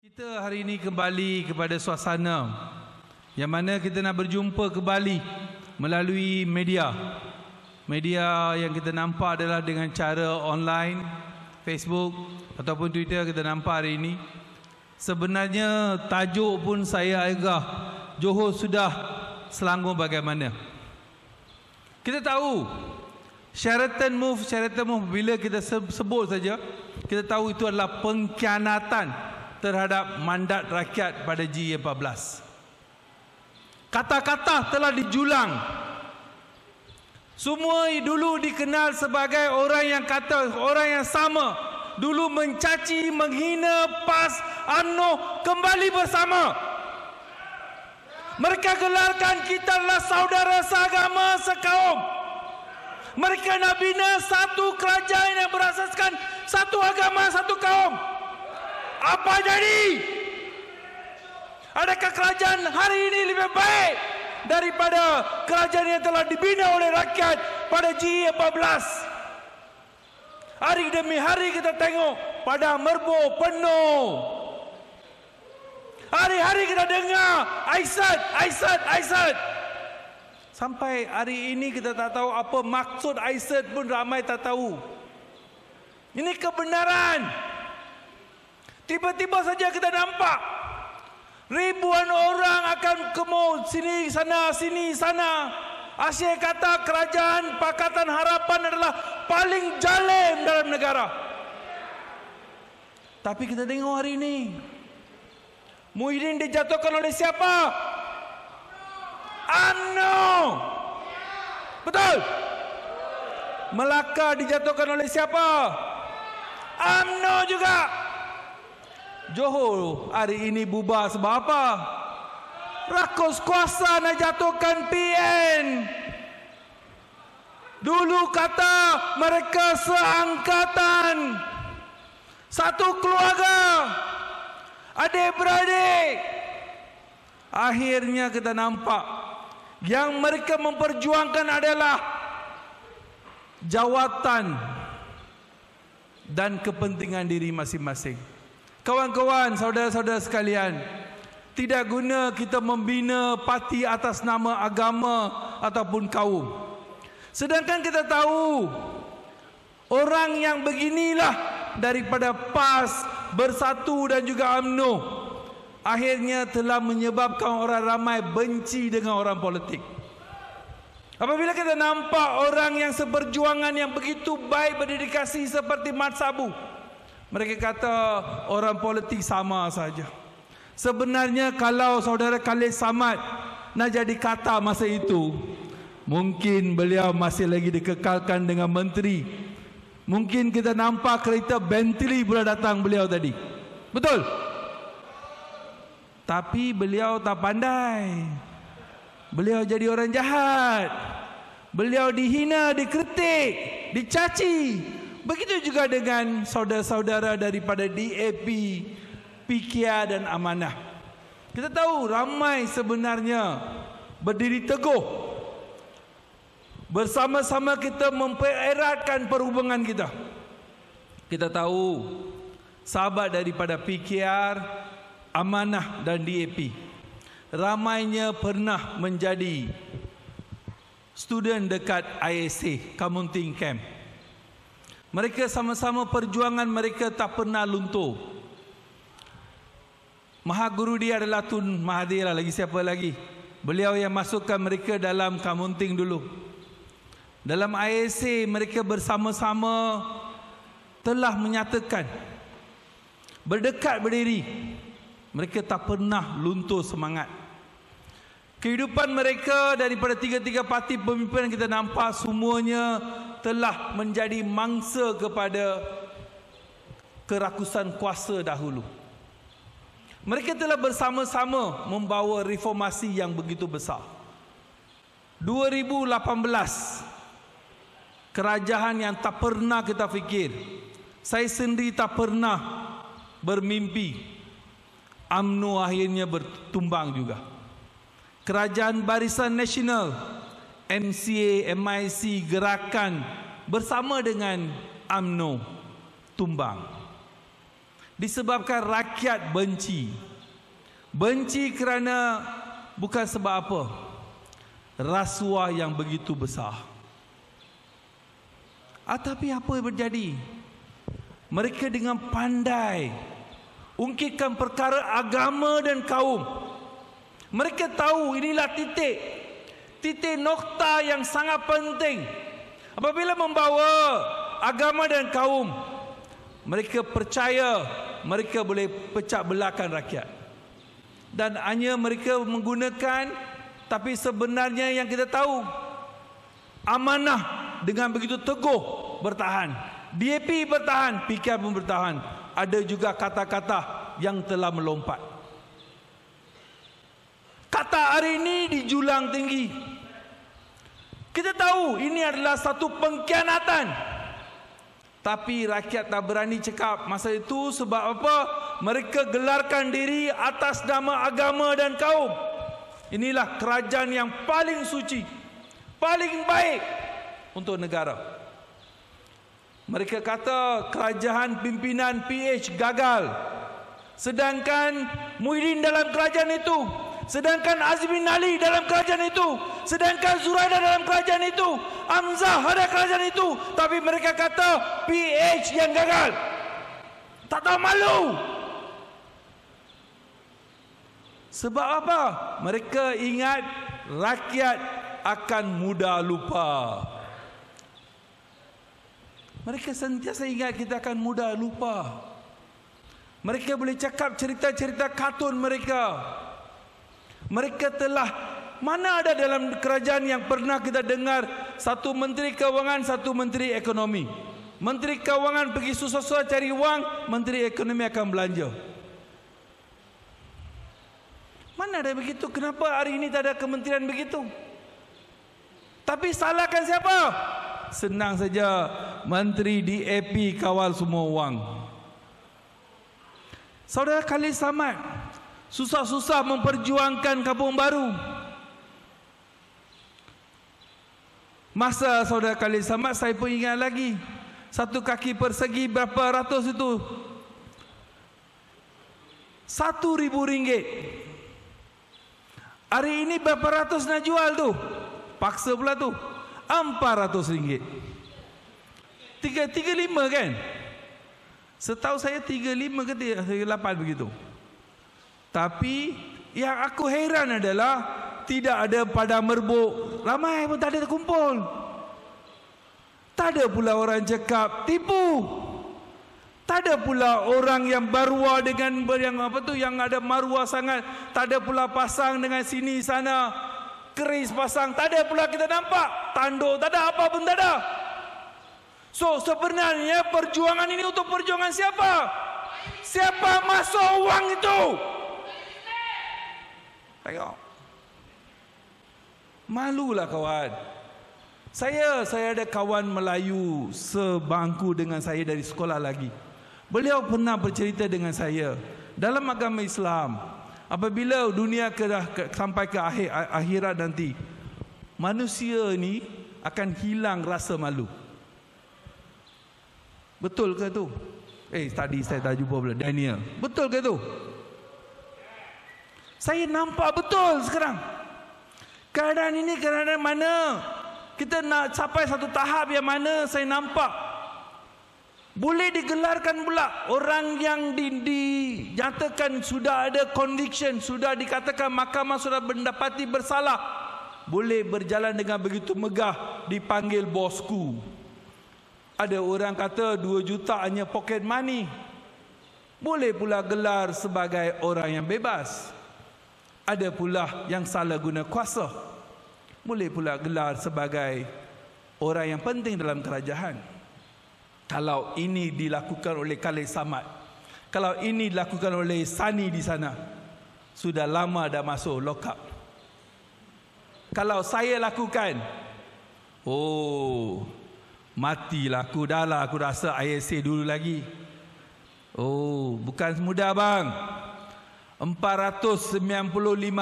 Kita hari ini kembali kepada suasana yang mana kita nak berjumpa kembali melalui media. Media yang kita nampak adalah dengan cara online, Facebook ataupun Twitter kita nampak hari ini. Sebenarnya tajuk pun saya agak Johor sudah Selangor bagaimana. Kita tahu Sheraton Move bila kita sebut saja, kita tahu itu adalah pengkhianatan terhadap mandat rakyat pada G14. Kata-kata telah dijulang. Semua dulu dikenal sebagai orang yang sama. Dulu mencaci, menghina PAS, UMNO kembali bersama. Mereka gelarkan kita adalah saudara seagama, sekaum. Mereka nak bina satu kerajaan yang berasaskan satu agama, satu kaum. Apa jadi? Adakah kerajaan hari ini lebih baik daripada kerajaan yang telah dibina oleh rakyat pada G14? Hari demi hari kita tengok padang merbuk penuh. Hari-hari kita dengar Aisat. Sampai hari ini kita tak tahu apa maksud Aisat pun ramai tak tahu. Ini kebenaran. Tiba-tiba saja kita nampak ribuan orang akan kemau sini sana. Asyik kata kerajaan Pakatan Harapan adalah paling zalim dalam negara. Tapi kita tengok hari ini Muhyiddin dijatuhkan oleh siapa? UMNO. Betul? Melaka dijatuhkan oleh siapa? UMNO juga. Johor hari ini bubar sebab apa? Rakus kuasa nak jatuhkan PN. Dulu kata mereka seangkatan, satu keluarga, adik-beradik. Akhirnya kita nampak yang mereka memperjuangkan adalah jawatan dan kepentingan diri masing-masing. Kawan-kawan, saudara-saudara sekalian, tidak guna kita membina parti atas nama agama ataupun kaum. Sedangkan kita tahu orang yang beginilah daripada PAS, Bersatu dan juga UMNO akhirnya telah menyebabkan orang ramai benci dengan orang politik. Apabila kita nampak orang yang seperjuangan yang begitu baik berdedikasi seperti Mat Sabu, mereka kata orang politik sama saja. Sebenarnya kalau saudara Khalid Samad nak jadi kata masa itu, mungkin beliau masih lagi dikekalkan dengan menteri. Mungkin kita nampak kereta Bentley pula datang beliau tadi. Betul? Tapi beliau tak pandai. Beliau jadi orang jahat. Beliau dihina, dikritik, dicaci. Begitu juga dengan saudara-saudara daripada DAP, PKR dan Amanah. Kita tahu ramai sebenarnya berdiri teguh. Bersama-sama kita mempereratkan perhubungan kita. Kita tahu sahabat daripada PKR, Amanah dan DAP ramainya pernah menjadi student dekat ISA, Kamunting Camp. Mereka sama-sama perjuangan mereka tak pernah luntur. Mahaguru dia adalah Tun Mahathir lagi siapa lagi. Beliau yang masukkan mereka dalam Kamunting dulu. Dalam ISA mereka bersama-sama telah menyatakan berdekat berdiri. Mereka tak pernah luntur semangat. Kehidupan mereka daripada tiga-tiga parti pemimpin kita nampak semuanya telah menjadi mangsa kepada kerakusan kuasa dahulu. Mereka telah bersama-sama membawa reformasi yang begitu besar. 2018, kerajaan yang tak pernah kita fikir, saya sendiri tak pernah bermimpi, UMNO akhirnya bertumbang juga. Kerajaan Barisan Nasional, MCA, MIC, Gerakan bersama dengan UMNO tumbang. Disebabkan rakyat benci. Benci kerana bukan sebab apa? Rasuah yang begitu besar. Tapi apa yang terjadi? Mereka dengan pandai ungkitkan perkara agama dan kaum. Mereka tahu inilah titik nokta yang sangat penting. Apabila membawa agama dan kaum, mereka percaya mereka boleh pecah belahkan rakyat. Dan hanya mereka menggunakan, tapi sebenarnya yang kita tahu, amanah dengan begitu teguh bertahan. DAP bertahan, PKR pun bertahan. Ada juga kata-kata yang telah melompat. Kata hari ini dijulang tinggi. Kita tahu ini adalah satu pengkhianatan. Tapi rakyat tak berani cakap masa itu sebab apa? Mereka gelarkan diri atas nama agama dan kaum. Inilah kerajaan yang paling suci, paling baik untuk negara. Mereka kata kerajaan pimpinan PH gagal. Sedangkan Muhyiddin dalam kerajaan itu, sedangkan Azmin Ali dalam kerajaan itu, sedangkan Zuraida dalam kerajaan itu, Hamzah ada kerajaan itu, tapi mereka kata PH yang gagal. Tak tahu malu. Sebab apa? Mereka ingat rakyat akan mudah lupa. Mereka sentiasa ingat kita akan mudah lupa. Mereka boleh cakap cerita-cerita kartun mereka. Mereka telah, mana ada dalam kerajaan yang pernah kita dengar satu menteri kewangan, satu menteri ekonomi. Menteri kewangan pergi susah-susah cari wang, menteri ekonomi akan belanja. Mana ada begitu? Kenapa hari ini tak ada kementerian begitu? Tapi salahkan siapa? Senang saja, menteri DAP kawal semua wang. Saudara Khalid Samad susah-susah memperjuangkan Kampung Baru. Masa saudara Khalid Samad, saya pun ingat lagi, satu kaki persegi berapa ratus itu? RM1,000. Hari ini berapa ratus nak jual tu? Paksa pula tu. RM400. 335 kan? Setahu saya 35 ke 38 begitu. Tapi yang aku heran adalah tidak ada padang merbuk. Ramai pun tak ada terkumpul. Tak ada pula orang cakap tipu. Tak ada pula orang yang barua dengan yang apa tu, yang ada maruah sangat. Tak ada pula pasang dengan sini sana, keris pasang. Tak ada pula kita nampak tanduk, tak ada, apa pun tak ada. So sebenarnya perjuangan ini untuk perjuangan siapa? Siapa masuk wang itu? Tengok. Malulah kawan. Saya ada kawan Melayu sebangku dengan saya dari sekolah lagi. Beliau pernah bercerita dengan saya, dalam agama Islam, apabila dunia sampai ke akhirat nanti, manusia ni akan hilang rasa malu. Betul ke tu? Tadi saya tak jumpa pula Daniel. Betul ke tu? Saya nampak betul sekarang. Keadaan ini keadaan mana kita nak sampai satu tahap yang mana saya nampak boleh digelarkan pula orang yang dinyatakan sudah ada conviction, sudah dikatakan mahkamah sudah mendapati bersalah, boleh berjalan dengan begitu megah, dipanggil bosku. Ada orang kata 2 juta hanya pocket money, boleh pula gelar sebagai orang yang bebas. Ada pula yang salah guna kuasa, boleh pula gelar sebagai orang yang penting dalam kerajaan. Kalau ini dilakukan oleh Khalid Samad, kalau ini dilakukan oleh Sani di sana, sudah lama dah masuk lock up. Kalau saya lakukan, matilah aku, dah lah aku rasa ISA dulu lagi. Bukan mudah bang. 495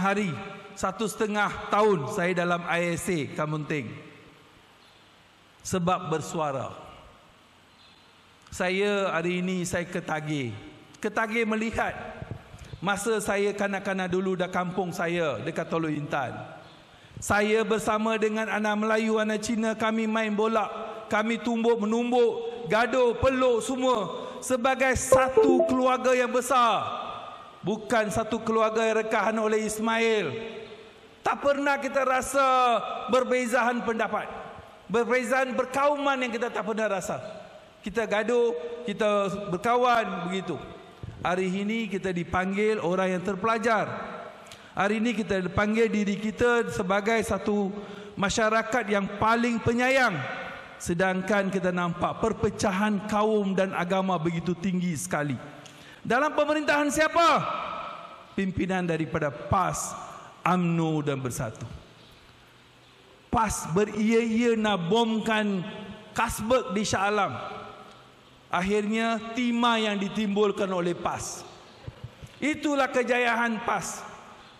hari, 1,5 tahun saya dalam ISA Kamunting. Sebab bersuara. Saya hari ini saya ketagih. ketagih melihat masa saya kanak-kanak dulu dah kampung saya dekat Tolu Intan. Saya bersama dengan anak Melayu, anak Cina, kami main bola, kami tumbuk menumbuk, gaduh, peluk semua sebagai satu keluarga yang besar. Bukan satu keluarga yang rekahan oleh Ismail. Tak pernah kita rasa berbezaan pendapat, berbezaan berkauman yang kita tak pernah rasa. Kita gaduh, kita berkawan begitu. Hari ini kita dipanggil orang yang terpelajar. Hari ini kita dipanggil diri kita sebagai satu masyarakat yang paling penyayang. Sedangkan kita nampak perpecahan kaum dan agama begitu tinggi sekali. Dalam pemerintahan siapa? Pimpinan daripada PAS, UMNO dan Bersatu. PAS beria-ia nak bomkan Kasbek di Shah Alam. Akhirnya timah yang ditimbulkan oleh PAS. Itulah kejayaan PAS.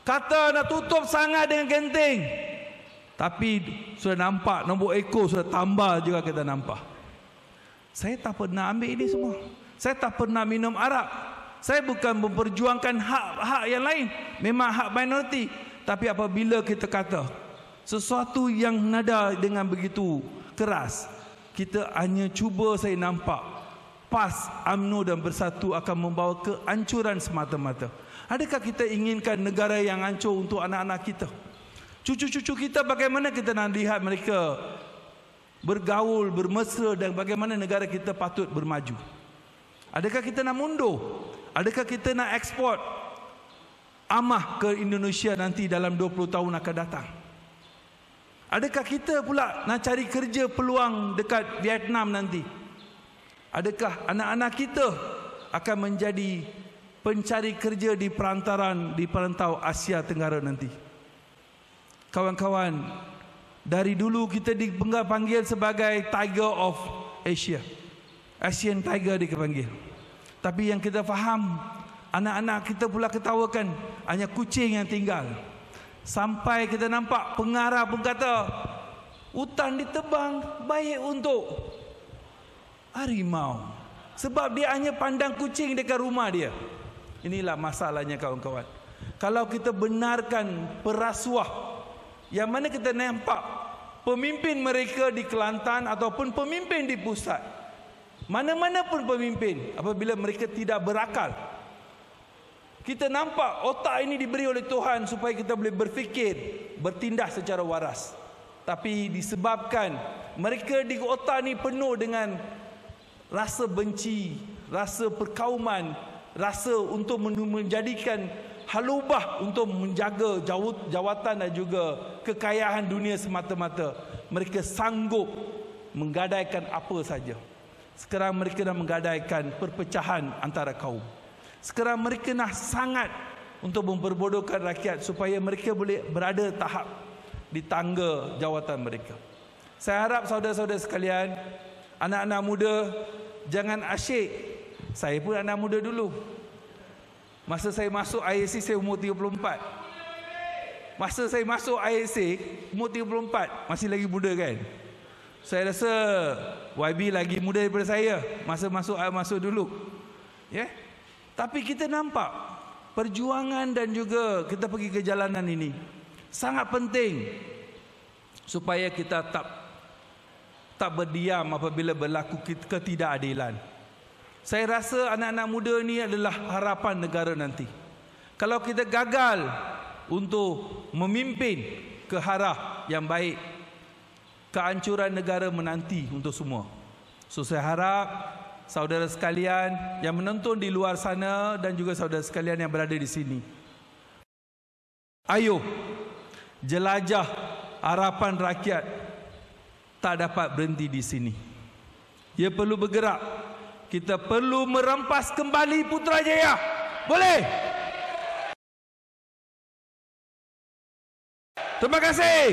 Kata nak tutup sangat dengan genting, tapi sudah nampak nombor ekor sudah tambah juga kita nampak. Saya tak pernah ambil ini semua. Saya tak pernah minum arak. Saya bukan memperjuangkan hak-hak yang lain, memang hak minoriti. Tapi apabila kita kata sesuatu yang nada dengan begitu keras, kita hanya cuba saya nampak PAS, UMNO dan Bersatu akan membawa kehancuran semata-mata. Adakah kita inginkan negara yang hancur untuk anak-anak kita? Cucu-cucu kita, bagaimana kita nak lihat mereka bergaul, bermesra, dan bagaimana negara kita patut bermaju? Adakah kita nak mundur? Adakah kita nak ekspor amah ke Indonesia nanti dalam 20 tahun akan datang? Adakah kita pula nak cari kerja peluang dekat Vietnam nanti? Adakah anak-anak kita akan menjadi pencari kerja di perantau Asia Tenggara nanti? Kawan-kawan, dari dulu kita dipanggil sebagai Tiger of Asia, Asian Tiger dipanggil. Tapi yang kita faham, anak-anak kita pula ketawakan hanya kucing yang tinggal. Sampai kita nampak pengarah pun kata hutan ditebang baik untuk harimau, sebab dia hanya pandang kucing dekat rumah dia. Inilah masalahnya kawan-kawan. Kalau kita benarkan perasuah, yang mana kita nampak pemimpin mereka di Kelantan ataupun pemimpin di pusat, mana-mana pun pemimpin, apabila mereka tidak berakal, kita nampak otak ini diberi oleh Tuhan supaya kita boleh berfikir, bertindak secara waras. Tapi disebabkan mereka di otak ini penuh dengan rasa benci, rasa perkauman, rasa untuk menjadikan halubah untuk menjaga jawatan dan juga kekayaan dunia semata-mata. Mereka sanggup menggadaikan apa saja. Sekarang mereka dah menggadaikan perpecahan antara kaum. Sekarang mereka nak sangat untuk memperbodohkan rakyat supaya mereka boleh berada tahap di tangga jawatan mereka. Saya harap saudara-saudara sekalian, anak-anak muda, jangan asyik. Saya pun anak muda dulu. Masa saya masuk IAC, saya umur 34. Masa saya masuk IAC, umur 34. Masih lagi muda kan? Saya rasa YB lagi muda daripada saya masa masuk dulu. Ya? Tapi kita nampak perjuangan dan juga kita pergi ke jalanan ini sangat penting supaya kita tak berdiam apabila berlaku ketidakadilan. Saya rasa anak-anak muda ini adalah harapan negara nanti. Kalau kita gagal untuk memimpin ke arah yang baik, kehancuran negara menanti untuk semua. So saya harap saudara sekalian yang menonton di luar sana dan juga saudara sekalian yang berada di sini, ayo jelajah harapan rakyat tak dapat berhenti di sini. Ia perlu bergerak. Kita perlu merampas kembali Putrajaya. Boleh? Terima kasih.